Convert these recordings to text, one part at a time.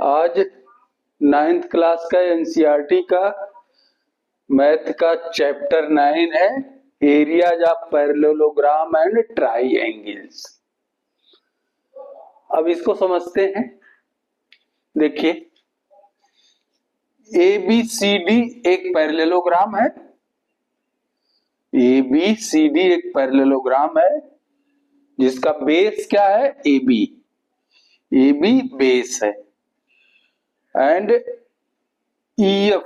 आज 9th class का NCERT का मैथ का चैप्टर 9 है एरियाज ऑफ पैरेललोग्राम एंड ट्राइएंगल्स। अब इसको समझते हैं। देखिए ABCD एक पैरेललोग्राम है। ABCD एक पैरेललोग्राम है जिसका बेस क्या है? AB बेस है एंड EF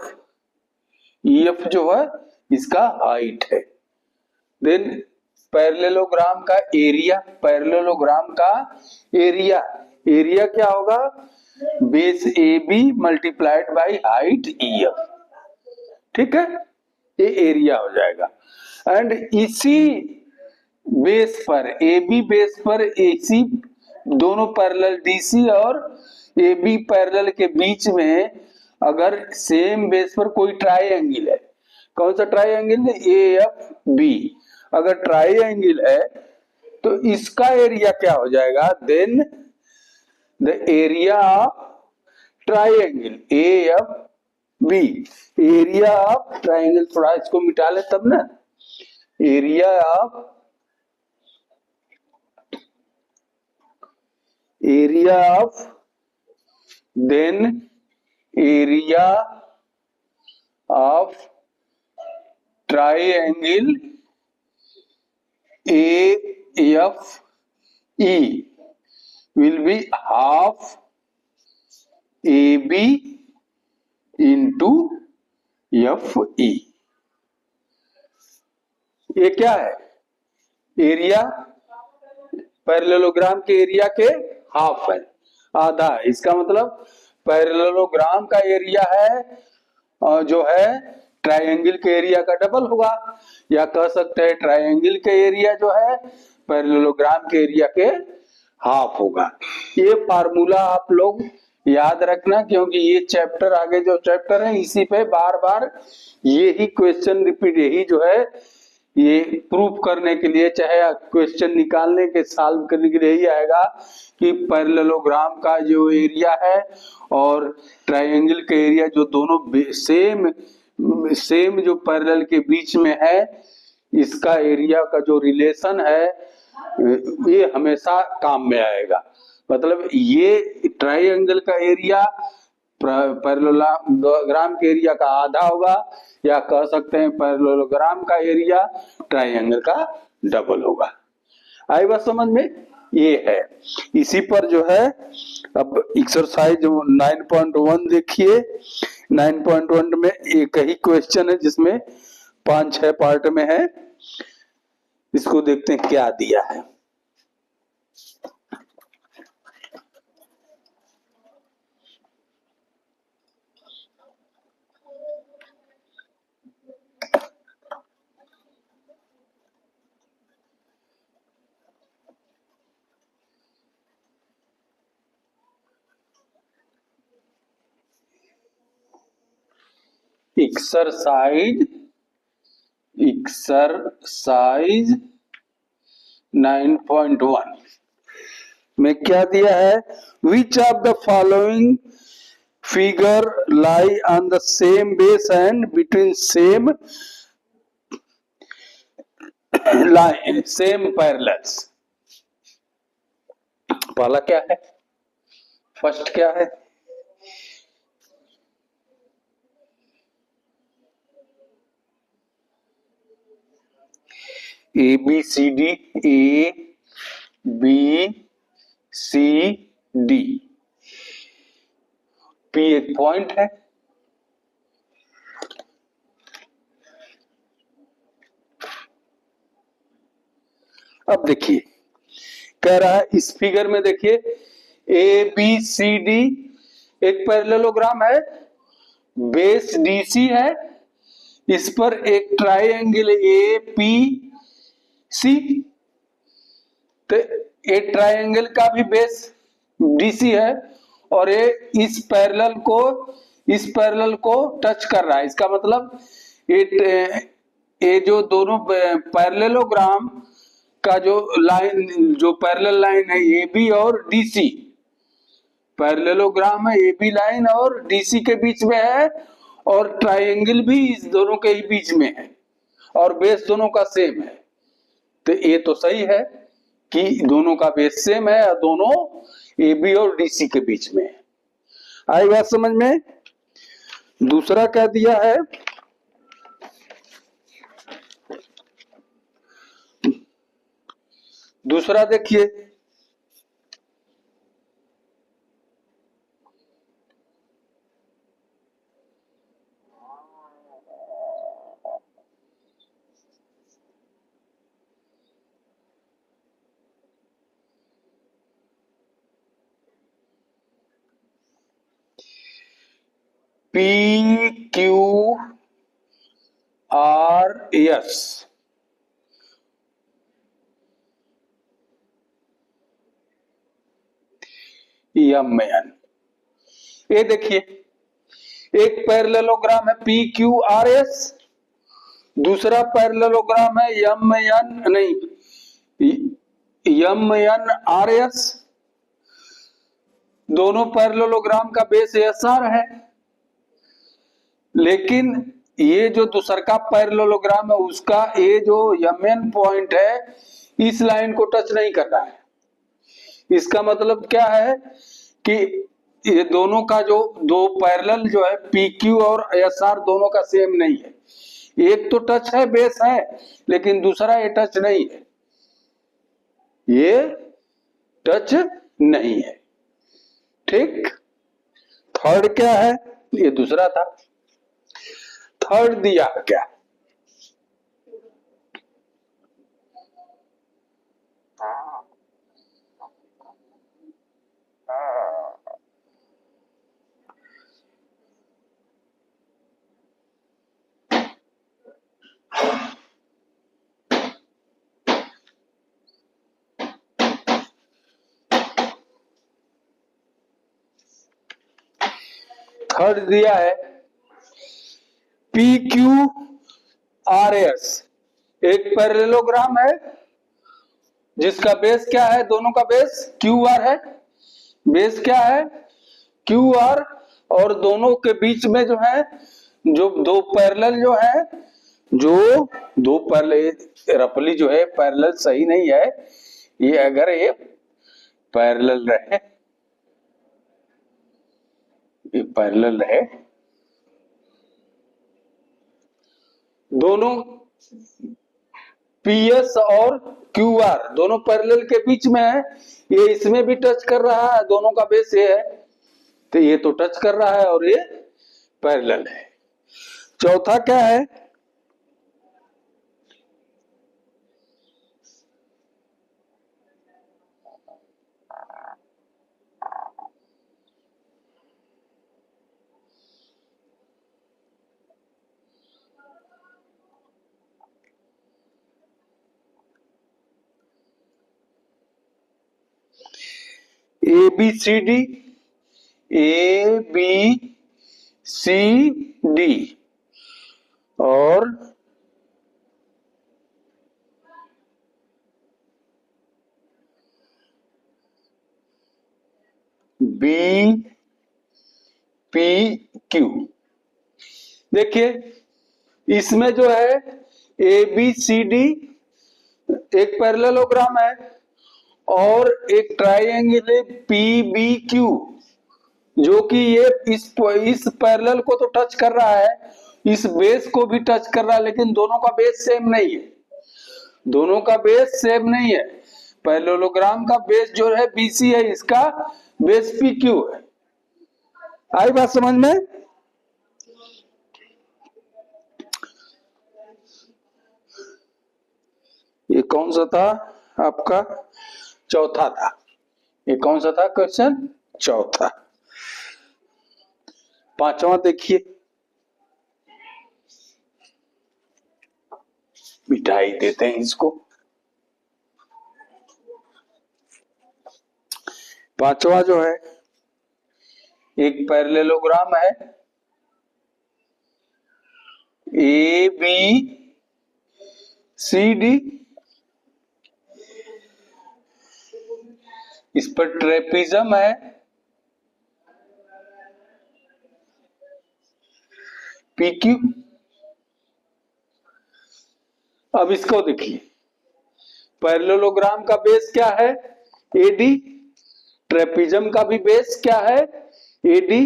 जो है इसका हाइट है। देन पैरेललोग्राम का एरिया क्या होगा? Base AB multiplied by height EF। ठीक है, ये एरिया हो जाएगा। एंड इसी बेस पर AB बेस पर AC दोनों पैरेलल DC और AB पैरेलल के बीच में अगर सेम बेस पर कोई ट्राइएंगल है, कौन सा ट्राइएंगल? AFB। अगर ट्राइएंगल है तो इसका एरिया क्या हो जाएगा? Then the area of triangle AFB, area of triangle, थोड़ा इसको मिटा ले तब ना, area of then area of triangle AFE will be half AB into FE। ये क्या है? एरिया पैरेललोग्राम के एरिया के हाफ है, आधा है। इसका मतलब पैरेललोग्राम का एरिया है जो है ट्राइएंगल के एरिया का डबल होगा, या कह सकते हैं ट्राइएंगल के एरिया जो है पैरेललोग्राम के एरिया के हाफ होगा। ये फार्मूला आप लोग याद रखना, क्योंकि ये चैप्टर आगे जो चैप्टर है इसी पे बार बार यही क्वेश्चन रिपीट, यही जो है ये प्रूफ करने के लिए, चाहे क्वेश्चन निकालने के सॉल्व करने के लिए ही आएगा कि पैरेललोग्राम का जो एरिया है और ट्राइएंगल का एरिया जो दोनों सेम जो पैरेलल के बीच में है, इसका एरिया का जो रिलेशन है ये हमेशा काम में आएगा। मतलब ये ट्राइएंगल का एरिया पैरेललोग्राम के एरिया का आधा होगा, या कह सकते हैं पैरेललोग्राम का एरिया ट्राइएंगल का डबल होगा। आई बात समझ में? ये है। इसी पर जो है अब एक्सरसाइज 9.1 देखिए। 9.1 में एक ही क्वेश्चन है जिसमें 5-6 पार्ट में है। इसको देखते हैं क्या दिया है। एक्सरसाइज 9.1 में क्या दिया है? Which of the following figure lie on the same base and between same line same parallels. पहला क्या है? फर्स्ट क्या है? ABCD, ABCD, P एक पॉइंट है। अब देखिए कह रहा है इस फिगर में, देखिए ABCD एक पैरेललोग्राम है, बेस DC है, इस पर एक ट्राइएंगल APC, तो एक ट्राइएंगल का भी बेस DC है और ये इस पैरेलल को टच कर रहा है। इसका मतलब ये जो दोनों पैरेललोग्राम का जो लाइन, जो पैरेलल लाइन है AB और DC, पैरेललोग्राम है, ए बी लाइन और डीसी के बीच में है, और ट्राइंगल भी इस दोनों के ही बीच में है, और बेस दोनों का सेम है। तो ये तो सही है कि दोनों का बेस सेम है और दोनों ए बी और डीसी के बीच में है। आई बात समझ में? दूसरा क्या दिया है, दूसरा देखिए, P Q R S M N. ये देखिए, एक पैरेललोग्राम है पी क्यू आर एस, दूसरा पैरेललोग्राम है एम एन नहीं एम एन आर एस। दोनों पैरेललोग्राम का बेस एस आर है, लेकिन ये जो दूसर का पैरेललोग्राम है उसका ये जो एम एन पॉइंट है इस लाइन को टच नहीं कर रहा है। इसका मतलब क्या है कि ये दोनों का जो दो पैरेलल जो है पी क्यू और एस आर दोनों का सेम नहीं है। एक तो टच है, बेस है, लेकिन दूसरा ये टच नहीं है, ये टच नहीं है। ठीक, थर्ड क्या है, ये दूसरा था। थर्ड दिया क्या, थर्ड दिया है पी क्यू आर एस। एक पैरेललोग्राम है जिसका बेस क्या है, दोनों का बेस क्यू आर है, बेस क्या है क्यू आर, और दोनों के बीच में जो है जो दो पैरेलल जो है, जो दो पैरेलल रफली जो है पैरेलल सही नहीं है, ये अगर ये पैरेलल रहे, ये पैरेलल रहे, दोनों पीएस और क्यू आर दोनों पैरेलल के बीच में है, ये इसमें भी टच कर रहा है, दोनों का बेस ये है, तो ये तो टच कर रहा है और ये पैरेलल है। चौथा क्या है, A B C D, A B C D और बी पी क्यू। देखिए इसमें जो है ए बी सी डी एक पैरेललोग्राम है और एक ट्राइंगल है पी बी क्यू, जो कि ये इस पैरेलल को तो टच कर रहा है, इस बेस को भी टच कर रहा है, लेकिन दोनों का बेस सेम नहीं है, दोनों का बेस सेम नहीं है। पैरेललोग्राम का बेस जो है बीसी है, इसका बेस पी क्यू है। आई बात समझ में? ये कौन सा था आपका, चौथा था। ये कौन सा था क्वेश्चन, चौथा। पांचवा देखिए, मिटाई देते हैं इसको। पांचवा जो है एक पैरेललोग्राम है ए बी सी डी, इस पर ट्रेपिज्म है पी क्यू। अब इसको देखिए, पैरेललोग्राम का बेस क्या है? एडी। ट्रेपीजम का भी बेस क्या है? एडी।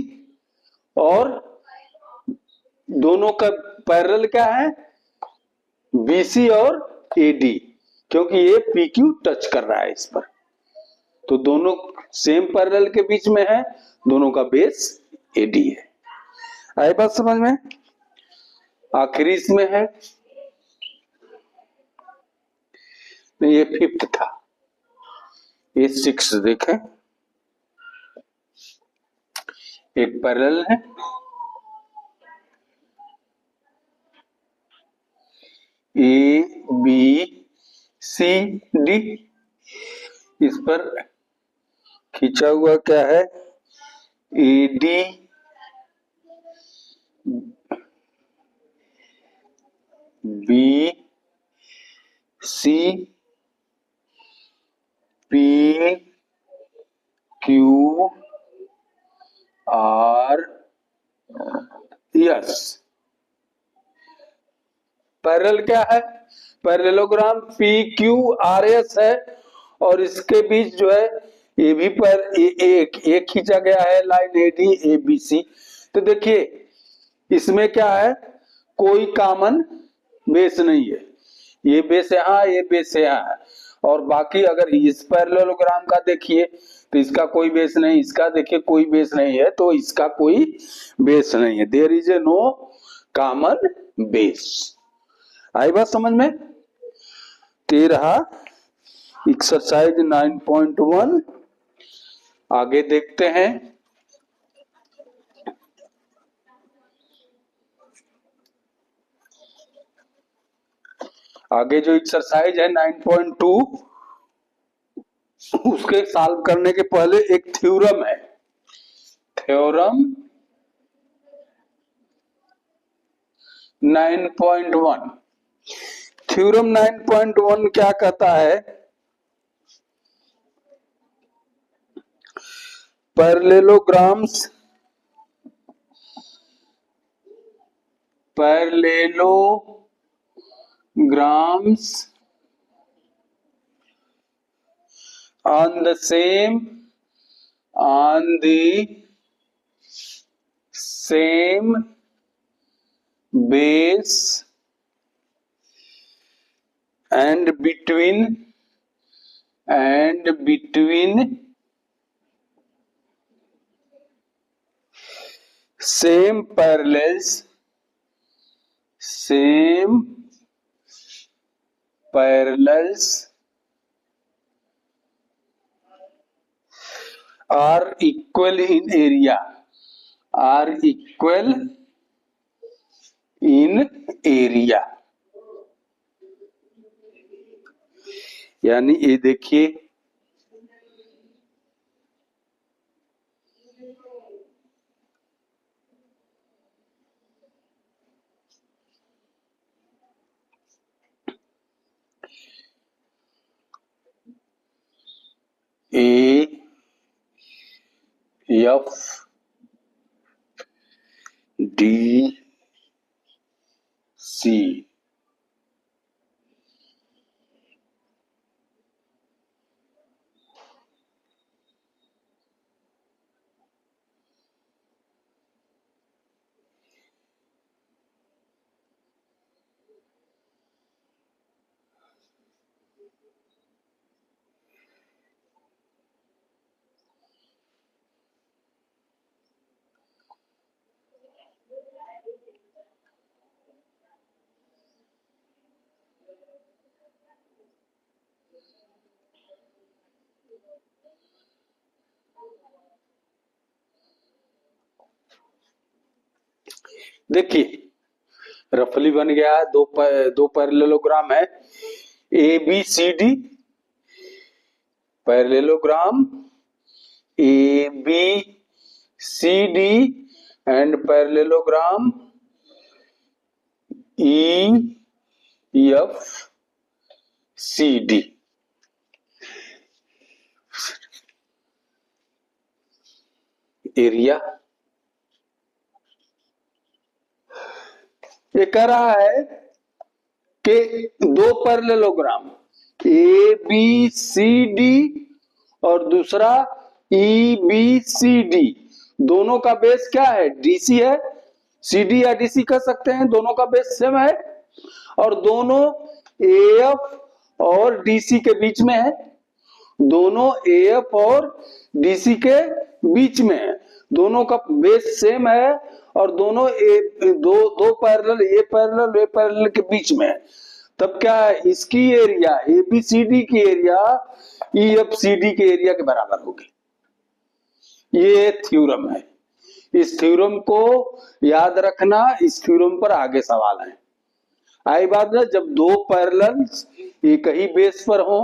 और दोनों का पैरेलल क्या है? बीसी और एडी, क्योंकि ये पी क्यू टच कर रहा है इस पर, तो दोनों सेम पैरेलल के बीच में है, दोनों का बेस एडी है। आई बात समझ में? आखिरी इसमें है, ये फिफ्थ था, ये सिक्स देखें। एक पैरेलल है, ए बी सी डी, इस पर खींचा हुआ क्या है? A D B C P Q R S. Parallel क्या है? Parallelogram P Q R S है, और इसके बीच जो है ये भी पर एक खींचा गया है line A D A B C. तो देखिए इसमें क्या है, कोई कॉमन बेस नहीं है, ये बेस यहाँ, ये बेस यहाँ है, और बाकी अगर इस पैरेललोग्राम का देखिए तो इसका कोई बेस नहीं, इसका देखिए कोई बेस नहीं है, तो इसका कोई बेस नहीं है। There is a no common base. आई बात समझ में? 13 एक्सरसाइज 9.1 आगे देखते हैं। आगे जो एक्सरसाइज है 9.2, उसके सॉल्व करने के पहले एक थ्योरम है। थ्योरम 9.1, थ्योरम 9.1 क्या कहता है? Parallelograms on the same base and between same parallels are equal in area, यानी ये देखिए ए एफ डी सी, देखिए रफली बन गया है। दो पैरेललोग्राम है, A B C D, parallelogram A B C D and parallelogram E F C D. Area ये कह रहा है कि दो parallelogram A B C D और दूसरा ई बी सी डी, दोनों का बेस क्या है? डीसी है। सीडी या डीसी कह सकते हैं, दोनों का बेस सेम है और दोनों एएफ और डीसी के बीच में है। दोनों एएफ और डीसी के बीच में है, दोनों का बेस सेम है और दोनों दो पैरेलल, ए पैरेलल के बीच में है। तब क्या है? इसकी एरिया एबीसीडी की एरिया ईएफसीडी के एरिया के बराबर होगी। ये थ्योरम है। इस थ्योरम को याद रखना, इस थ्योरम पर आगे सवाल है। आई बात ना, जब दो पैरेलल्स एक ही बेस पर हो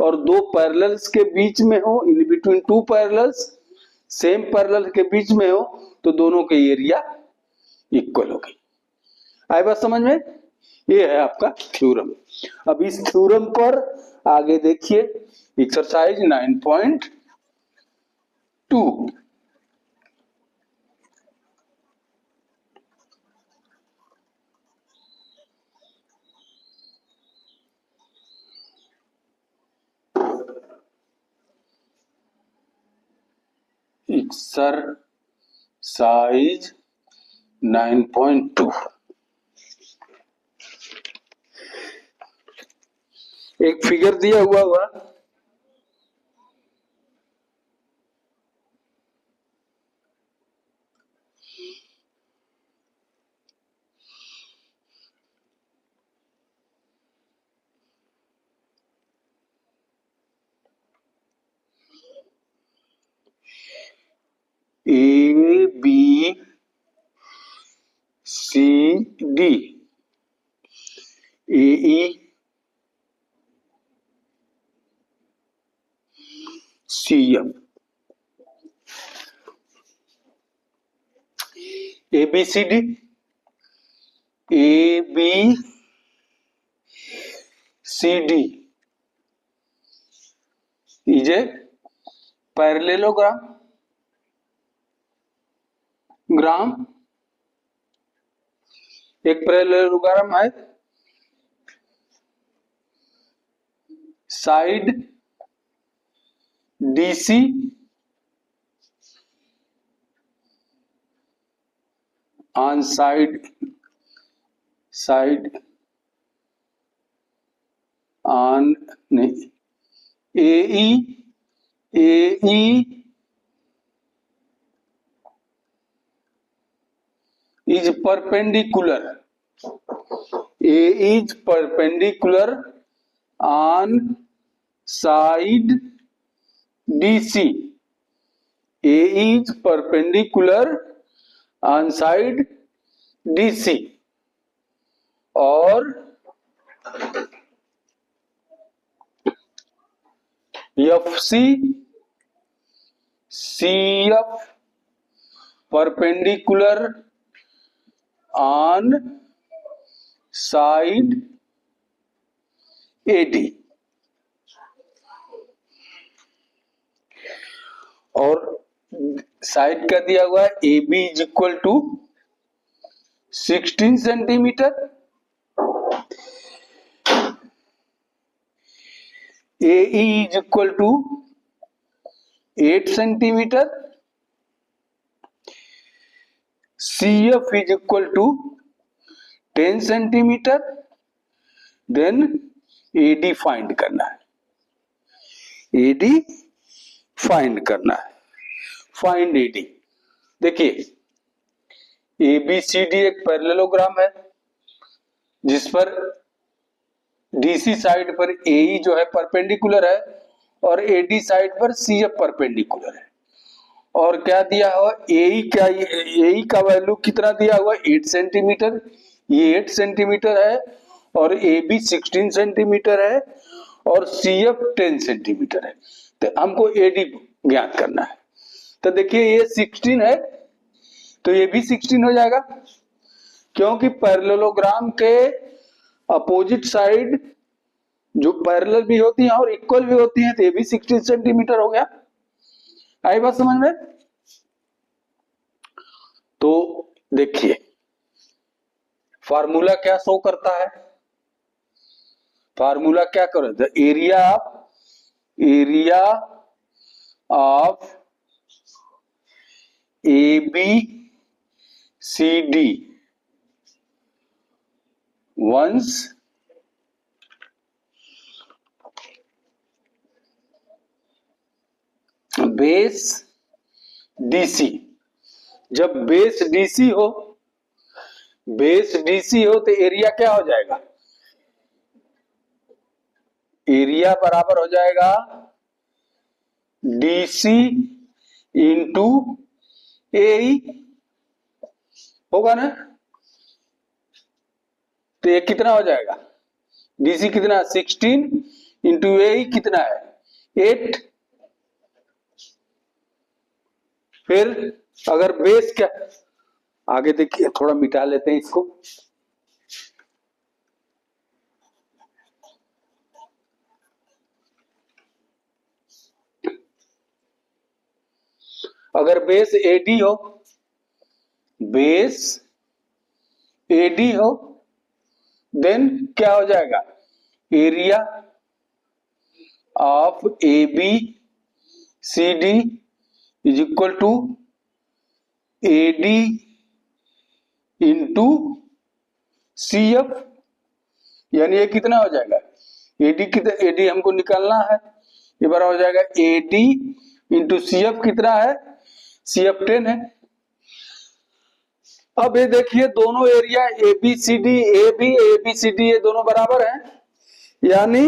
और दो पैरेलल्स के बीच में हो, in between two parallels, same parallel के बीच में हो, तो दोनों की एरिया इक्वल होगी। आई बात समझ में? ये है आपका थ्योरम। अब इस थ्योरम पर आगे देखिए एक्सरसाइज 9.2। एक्सरसाइज 9.2 एक फिगर दिया हुआ A B C D, A E C F, A B C D, A B C D is a parallelogram एक पैरेललोग्राम है। Side D C on side on A E is perpendicular, A is perpendicular on side DC, A is perpendicular on side DC और FC CF perpendicular on side AD और side का दिया हुआ है AB is equal to 16 centimetre, AE is equal to 8 centimetre, CF is equal to 10 centimetre, then AD find करना है, AD find करना है, फाइंड AD। देखिए ABCD एक पैरेललोग्राम है जिस पर DC साइड पर AE जो है परपेंडिकुलर है और AD साइड पर CF परपेंडिकुलर है। और क्या दिया हुआ AE का वैल्यू कितना दिया हुआ? 8 सेंटीमीटर, ये 8 सेंटीमीटर है और AB 16 सेंटीमीटर है और CF 10 सेंटीमीटर है। तो हमको AD ज्ञात करना है। तो देखिए ये 16 है तो ये भी 16 हो जाएगा, क्योंकि पैरेललोग्राम के अपोजिट साइड जो पैरेलल भी होती हैं और इक्वल भी होती हैं, तो ये भी 16 सेंटीमीटर हो गया। आई बात समझ में? तो देखिए फार्मूला क्या शो करता है? फार्मूला क्या करो, the area of A B C D once base D C. जब बेस डीसी हो तो एरिया क्या हो जाएगा? एरिया बराबर हो जाएगा डीसी इंटू ए होगा ना। तो ये कितना हो जाएगा? डीसी कितना? 16 इंटू ए कितना है? 8। फिर अगर बेस क्या, आगे देखिए, थोड़ा मिटा लेते हैं इसको। अगर बेस एडी हो, बेस एडी हो, देन क्या हो जाएगा? Area of A B C D is equal to A D into C F. यानी ये कितना हो जाएगा? एडी कितना? एडी हमको निकालना है, ये बार हो जाएगा एडी इंटू सी एफ। कितना है? सी एफ 10 है। अब ये देखिए, दोनों area A B C D ये दोनों बराबर हैं, यानी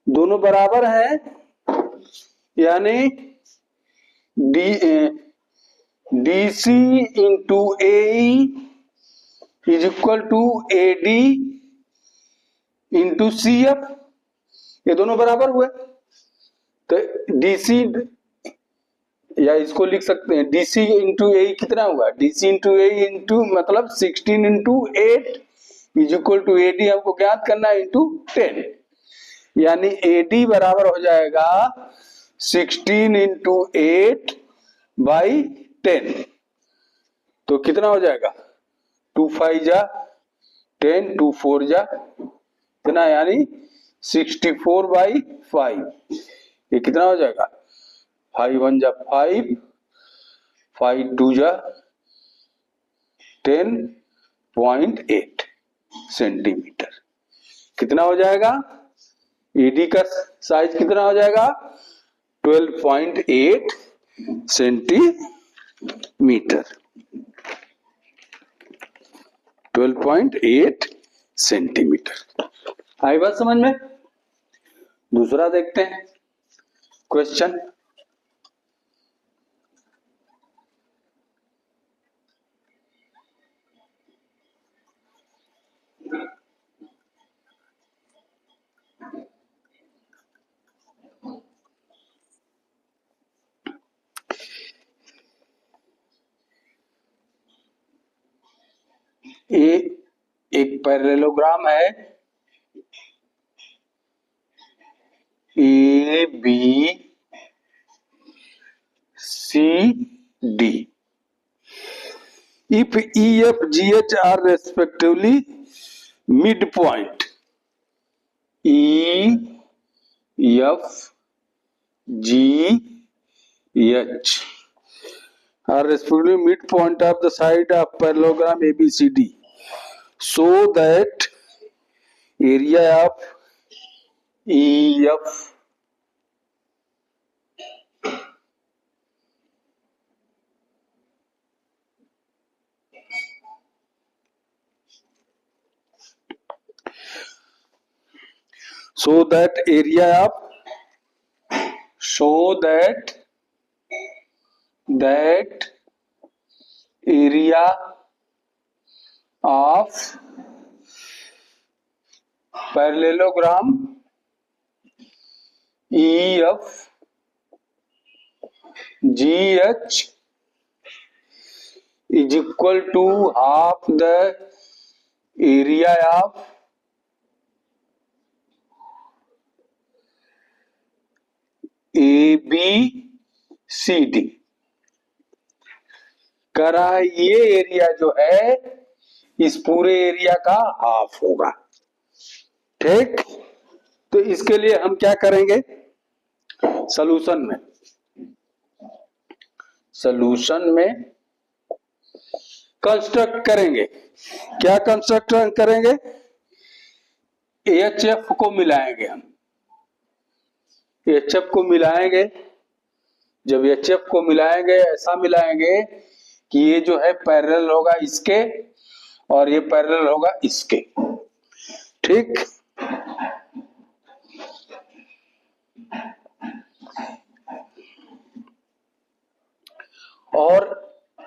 दोनों बराबर हैं, यानी D C into A is equal to A D into C F. ये दोनों बराबर हुए, तो डीसी, या इसको लिख सकते हैं डीसी इंटू ए कितना हुआ? डीसी इंटू ए इंटू मतलब 16 into 8 is equal to A D हमको ज्ञात करना है इंटू 10। यानी एडी बराबर हो जाएगा 16 इंटू 8 बाई 10। तो कितना हो जाएगा? 2 5 जा 10, 2 4 जा कितना, यानी 64 बाई 5। ये कितना हो जाएगा? 5 1 जा 5, 5 2 जा 10.8 सेंटीमीटर। कितना हो जाएगा? एडी का साइज कितना हो जाएगा? 12.8 सेंटीमीटर। 12.8 सेंटीमीटर। आई बात समझ में? दूसरा देखते हैं क्वेश्चन। एक पैरेललोग्राम है A B C D. If E F G H are respectively midpoint, E F G H are respectively midpoint of the side of parallelogram ABCD, so that area of EF area of parallelogram EF GH is equal to half the area of ABCD करा, ये area जो है इस पूरे area का half होगा। ठीक, तो इसके लिए हम क्या करेंगे, सॉल्यूशन में कंस्ट्रक्ट करेंगे। क्या कंस्ट्रक्ट करेंगे, HF को मिलाएंगे हम, HF को मिलाएंगे। जब HF को मिलाएंगे, ऐसा मिलाएंगे कि ये जो है पैरेलल होगा इसके और ये पैरेलल होगा इसके। ठीक, और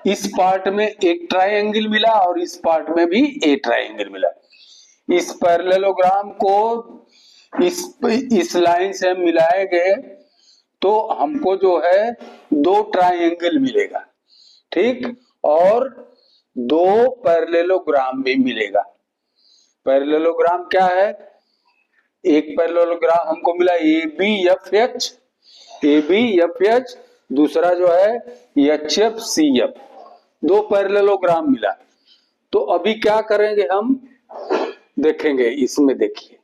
इस पार्ट में एक ट्रायंगल मिला और इस पार्ट में भी एक ट्रायंगल मिला। इस पैरेललोग्राम को इस लाइन से हम मिलाएंगे तो हमको जो है दो ट्रायंगल मिलेगा। ठीक, और दो पैरेललोग्राम भी मिलेगा। पैरेललोग्राम क्या है, एक पैरेललोग्राम हमको मिला ABFH, दूसरा जो है HFCF, दो पैरेललोग्राम मिला। तो अभी क्या करेंगे हम देखेंगे, इसमें देखिए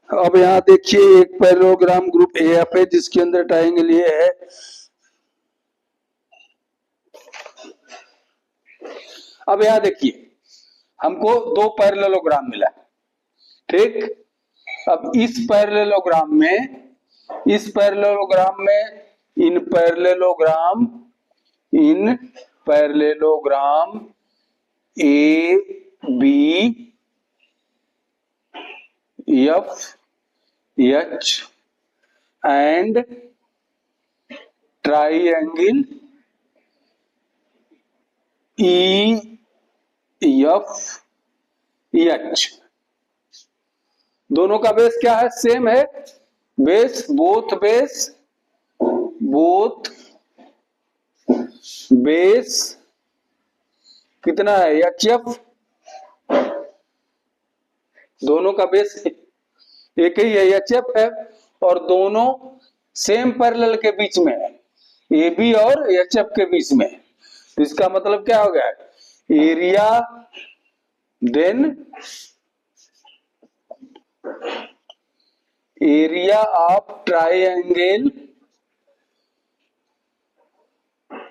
अब यहां देखिए एक पैरेललोग्राम ग्रुप AF है जिसके अंदर ट्रायंगल ये है। अब यहां देखिए हमको दो पैरेललोग्राम मिला। ठीक, अब इस पैरेललोग्राम में इन parallelogram ABFH and triangle EFH, दोनों का बेस क्या है, सेम है। बेस बोथ बेस कितना है, HF, दोनों का बेस एक ही है, HF है, और दोनों सेम पैरेलल के बीच में है, AB और HF के बीच में। तो इसका मतलब क्या हो गया, area then area of triangle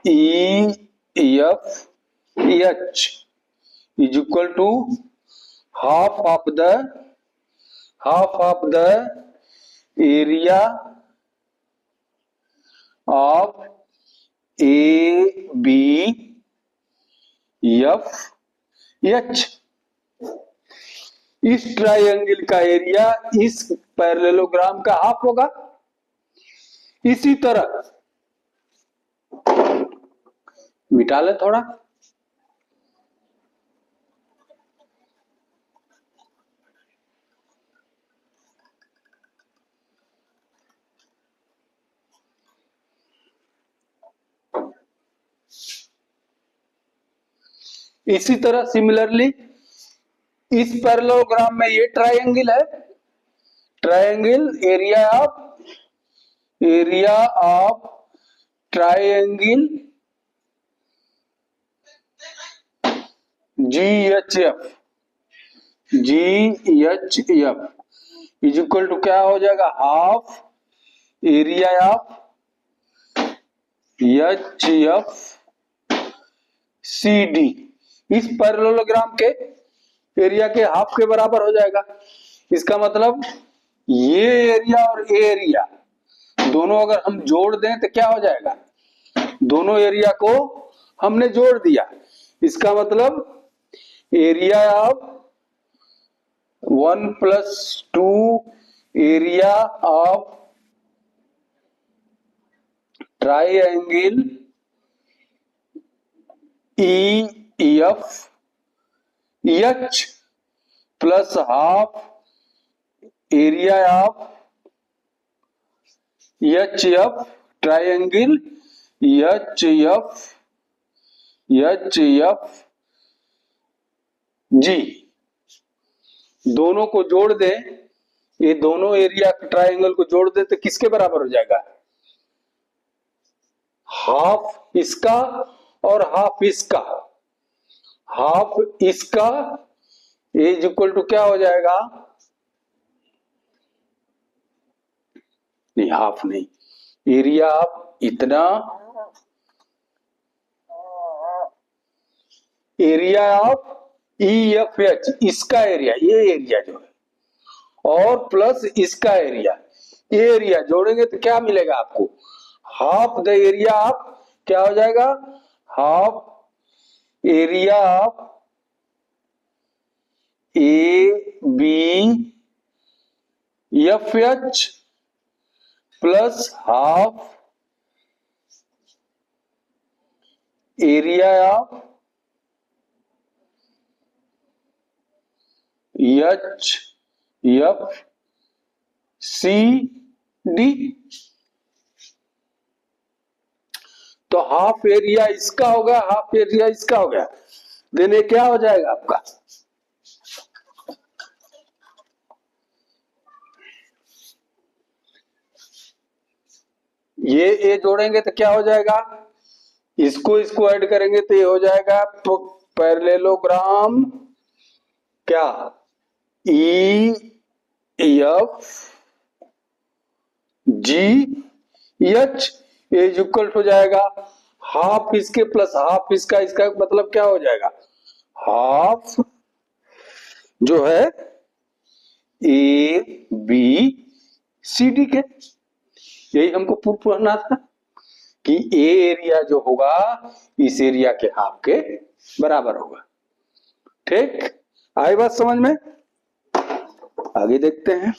EFH is equal to half of the area of ABFH। इस ट्रायंगल का एरिया इस पैरेललोग्राम का हाफ होगा। इसी तरह मिटा ले थोड़ा, इसी तरह सिमिलरली इस पैरेललोग्राम में ये ट्रायंगल है, triangle area of triangle GHF is equal to क्या हो जाएगा, हाफ एरिया ऑफ HFCD, इस पैरेललोग्राम के एरिया के हाफ के बराबर हो जाएगा। इसका मतलब ये एरिया और ये एरिया दोनों अगर हम जोड़ दें तो क्या हो जाएगा, दोनों एरिया को हमने जोड़ दिया। इसका मतलब area of 1+2 area of triangle EFH plus half area of HF triangle HFCD H F G दोनों को जोड़ दें, ये दोनों एरिया ट्राइंगल को जोड़ दें तो किसके बराबर हो जाएगा? हाफ इसका और हाफ इसका। हाफ इसका इज इक्वल टू क्या हो जाएगा? नहीं, हाफ नहीं, एरिया ऑफ इतना, area of E F H, इसका एरिया, ये एरिया जो है, और प्लस इसका एरिया, ये एरिया जोड़ेंगे तो क्या मिलेगा आपको? हाफ द एरिया ऑफ, क्या हो जाएगा? Half area of A B F H plus half area of H F C D. तो हाफ एरिया इसका होगा, हाफ एरिया इसका हो गया, देने क्या हो जाएगा आपका? ये ए जोड़ेंगे तो क्या हो जाएगा? इसको ऐड करेंगे तो ये हो जाएगा पैरेललोग्राम क्या? E F G H is equal हो जाएगा हाफ इसके प्लस हाफ इसका, इसका मतलब क्या हो जाएगा? हाफ जो है ए बी सी डी के। यही हमको प्रूफ करना था कि ए एरिया जो होगा इस एरिया के हाफ के बराबर होगा। ठीक, आई बात समझ में? आगे देखते हैं।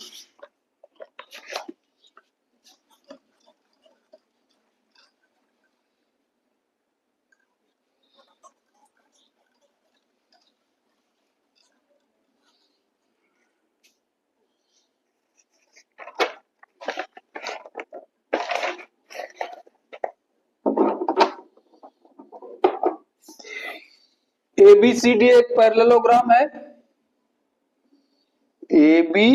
ए बी सी डी एक पैरेललोग्राम है। A B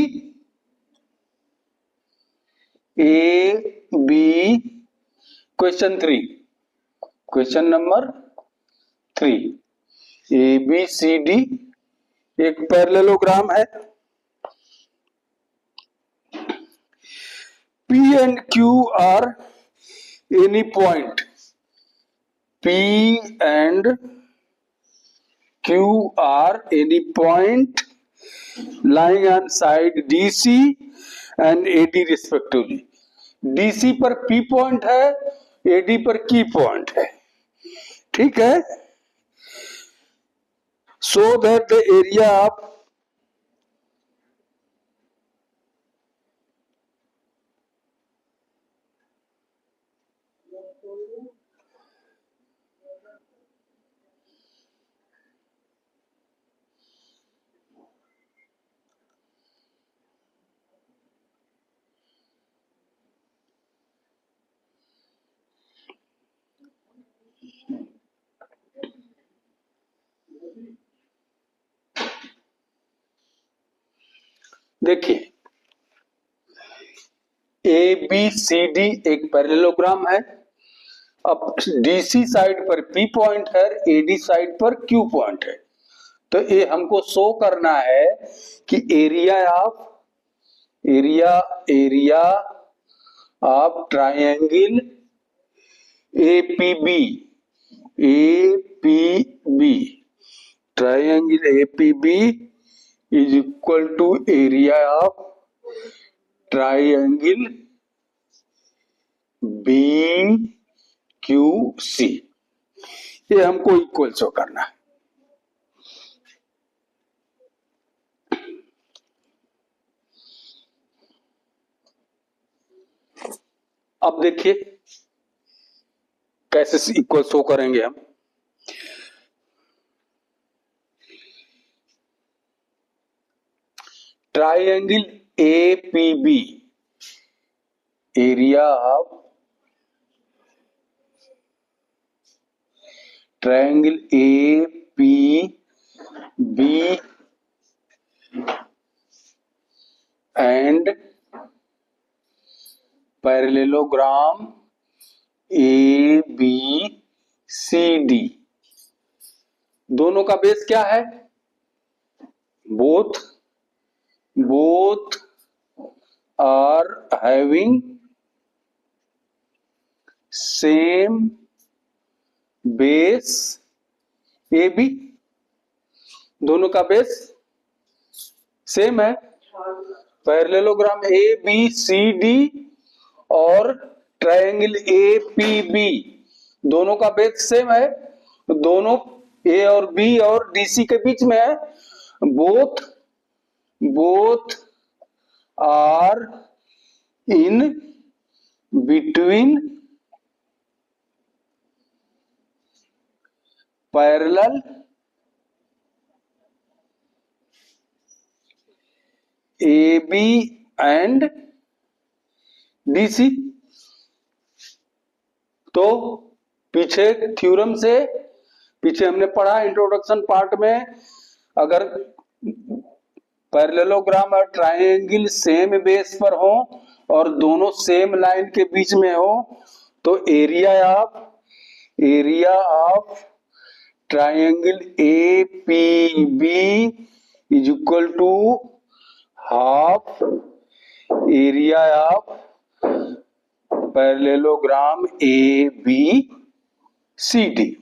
question 3, question number 3, A B C D एक पैरेललोग्राम है। P and Q are any point, P and Q are any point lying on side DC and AD respectively. DC पर P point है, AD पर Q point है। ठीक है, so that the area of देखिए A B C D एक parallelogram है। अब डीसी साइड पर P पॉइंट है, एडी साइड पर Q पॉइंट है। तो ये हमको शो करना है कि area of triangle A P B triangle A P B is equal to area of triangle B Q C. ये हमको इक्वल शो करना है। अब देखिए कैसे इक्वल शो करेंगे हम। Triangle A P B area of triangle A P B and parallelogram A B C D, दोनों का बेस क्या है? Both are having same base A B, दोनों का बेस सेम है। Parallelogram A B C D और ट्रायंगल ए पी बी, दोनों का बेस सेम है, दोनों ए और बी और डी सी के बीच में है। Both are in between parallel A B and D C. तो पीछे थ्योरम से, पीछे हमने पढ़ा इंट्रोडक्शन पार्ट में, अगर पैरेललोग्राम और ट्रायंगल सेम बेस पर हो और दोनों सेम लाइन के बीच में हो तो area of triangle A P B is equal to half area of parallelogram A B C D.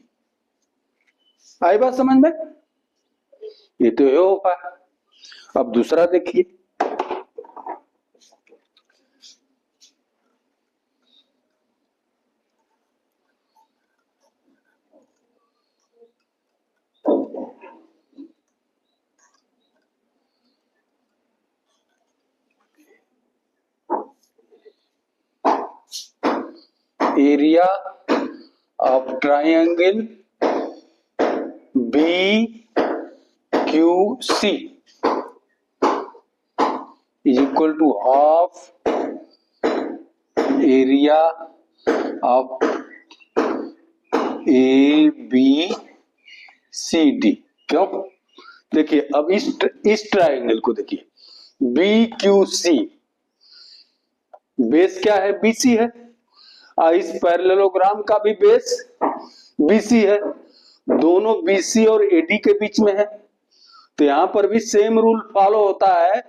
आई बात समझ में? ये तो है उपाय। अब दूसरा देखिए, area of triangle B Q C is equal to half area of A B C D. क्यों? देखिए अब इस ट्रायंगल को देखिए, बी क्यू सी, बेस क्या है? बीसी है। इस पैरेललोग्राम का भी बेस बीसी है, दोनों बीसी और एडी के बीच में है। तो यहां पर भी सेम रूल फॉलो होता है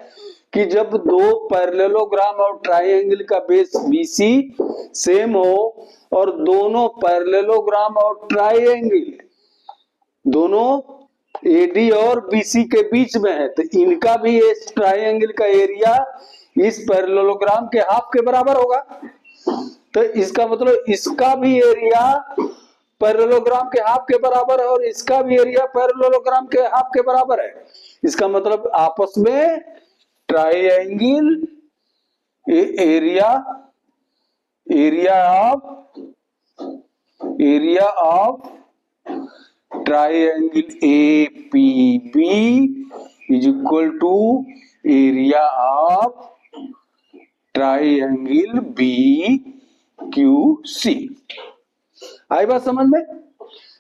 कि जब दो पैरेललोग्राम और ट्रायंगल का बेस बीसी सेम हो और दोनों पैरेललोग्राम और ट्रायंगल दोनों एडी और बीसी के बीच में है, तो इनका भी इस ट्रायंगल का एरिया इस पैरेललोग्राम के हाफ के बराबर होगा। तो इसका मतलब इसका भी एरिया पैरेललोग्राम के हाफ के बराबर है और इसका भी एरिया पैरेललोग्राम के हाफ के बराबर है। इसका मतलब आपस में triangle area of triangle A P B is equal to area of triangle B Q C. आई बात समझ में?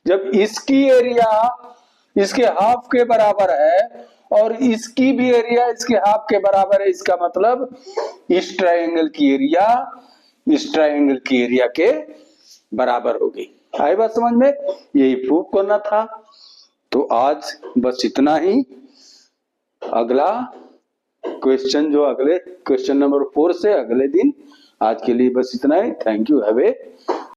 जब इसकी एरिया इसके हाफ के बराबर है और इसकी भी एरिया इसके हाफ के बराबर है, इसका मतलब इस ट्रायंगल की एरिया इस ट्रायंगल की एरिया के बराबर होगी। आई बात समझ में? यही प्रूव करना था। तो आज बस इतना ही। अगला क्वेश्चन जो अगले क्वेश्चन नंबर 4 से अगले दिन। आज के लिए बस इतना ही। Thank you. Have A